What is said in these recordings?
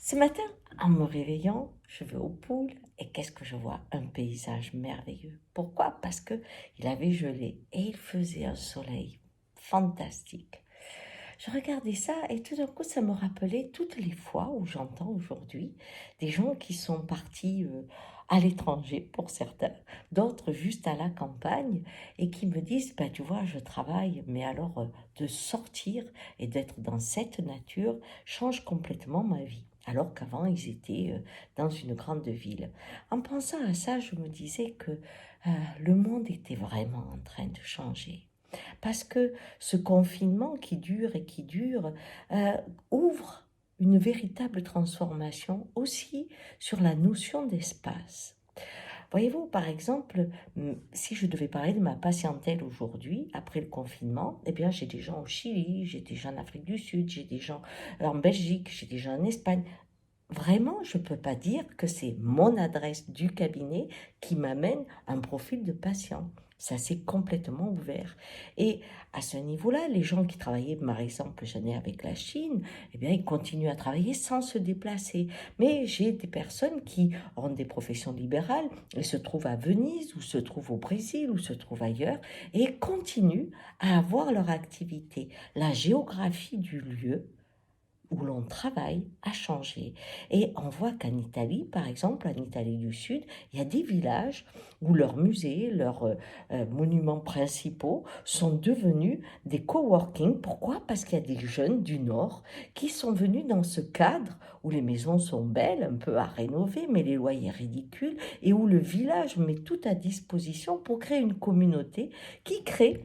Ce matin, en me réveillant, je vais aux poules et qu'est-ce que je vois? Un paysage merveilleux. Pourquoi? Parce que il avait gelé et il faisait un soleil fantastique. Je regardais ça et tout d'un coup, ça me rappelait toutes les fois où j'entends aujourd'hui des gens qui sont partis à l'étranger pour certains, d'autres juste à la campagne et qui me disent, bah, tu vois, je travaille, mais alors de sortir et d'être dans cette nature change complètement ma vie. Alors qu'avant, ils étaient dans une grande ville. En pensant à ça, je me disais que le monde était vraiment en train de changer. Parce que ce confinement qui dure, euh, ouvre une véritable transformation aussi sur la notion d'espace. Voyez-vous, par exemple, si je devais parler de ma patientèle aujourd'hui, après le confinement, eh bien, j'ai des gens au Chili, j'ai des gens en Afrique du Sud, j'ai des gens en Belgique, j'ai des gens en Espagne. Vraiment, je ne peux pas dire que c'est mon adresse du cabinet qui m'amène un profil de patient. Ça s'est complètement ouvert. Et à ce niveau-là, les gens qui travaillaient, par exemple, j'en ai avec la Chine, eh bien, ils continuent à travailler sans se déplacer. Mais j'ai des personnes qui ont des professions libérales et se trouvent à Venise, ou se trouvent au Brésil, ou se trouvent ailleurs, et continuent à avoir leur activité. La géographie du lieu où l'on travaille a changé. Et on voit qu'en Italie, par exemple, en Italie du Sud, il y a des villages où leurs musées, leurs monuments principaux sont devenus des coworking. Pourquoi? Parce qu'il y a des jeunes du Nord qui sont venus dans ce cadre où les maisons sont belles, un peu à rénover, mais les loyers ridicules, et où le village met tout à disposition pour créer une communauté qui crée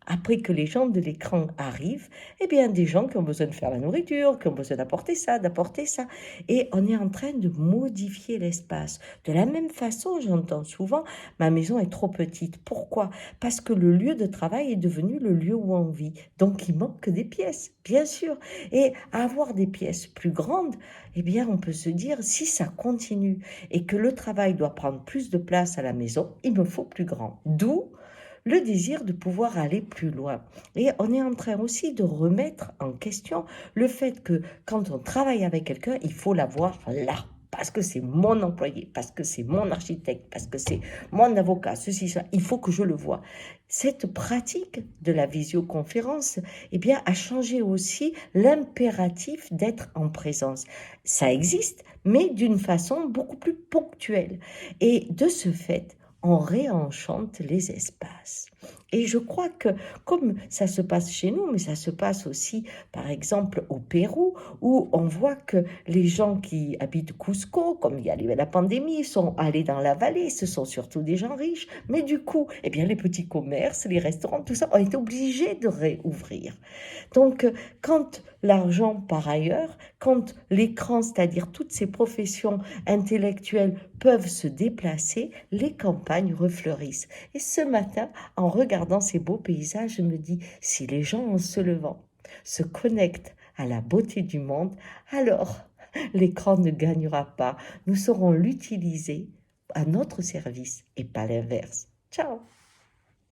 après que les gens de l'écran arrivent, eh bien, des gens qui ont besoin de faire la nourriture, qui ont besoin d'apporter ça, d'apporter ça. Et on est en train de modifier l'espace. De la même façon, j'entends souvent, ma maison est trop petite. Pourquoi? Parce que le lieu de travail est devenu le lieu où on vit. Donc, il manque des pièces, bien sûr. Et avoir des pièces plus grandes, eh bien, on peut se dire, si ça continue et que le travail doit prendre plus de place à la maison, il me faut plus grand. D'où le désir de pouvoir aller plus loin. Et on est en train aussi de remettre en question le fait que quand on travaille avec quelqu'un, il faut l'avoir là. Parce que c'est mon employé, parce que c'est mon architecte, parce que c'est mon avocat, ceci, ça, il faut que je le voie. Cette pratique de la visioconférence, eh bien, a changé aussi l'impératif d'être en présence. Ça existe, mais d'une façon beaucoup plus ponctuelle. Et de ce fait, on réenchante les espaces. Et je crois que comme ça se passe chez nous, mais ça se passe aussi par exemple au Pérou, où on voit que les gens qui habitent Cusco, comme il y a la pandémie, sont allés dans la vallée, ce sont surtout des gens riches, mais du coup, eh bien, les petits commerces, les restaurants, tout ça ont été obligés de réouvrir. Donc, quand l'argent par ailleurs, quand l'écran, c'est-à-dire toutes ces professions intellectuelles peuvent se déplacer, les campagnes refleurissent. Et ce matin, en regardant ces beaux paysages, je me dis, si les gens en se levant se connectent à la beauté du monde, alors l'écran ne gagnera pas. Nous saurons l'utiliser à notre service et pas l'inverse. Ciao!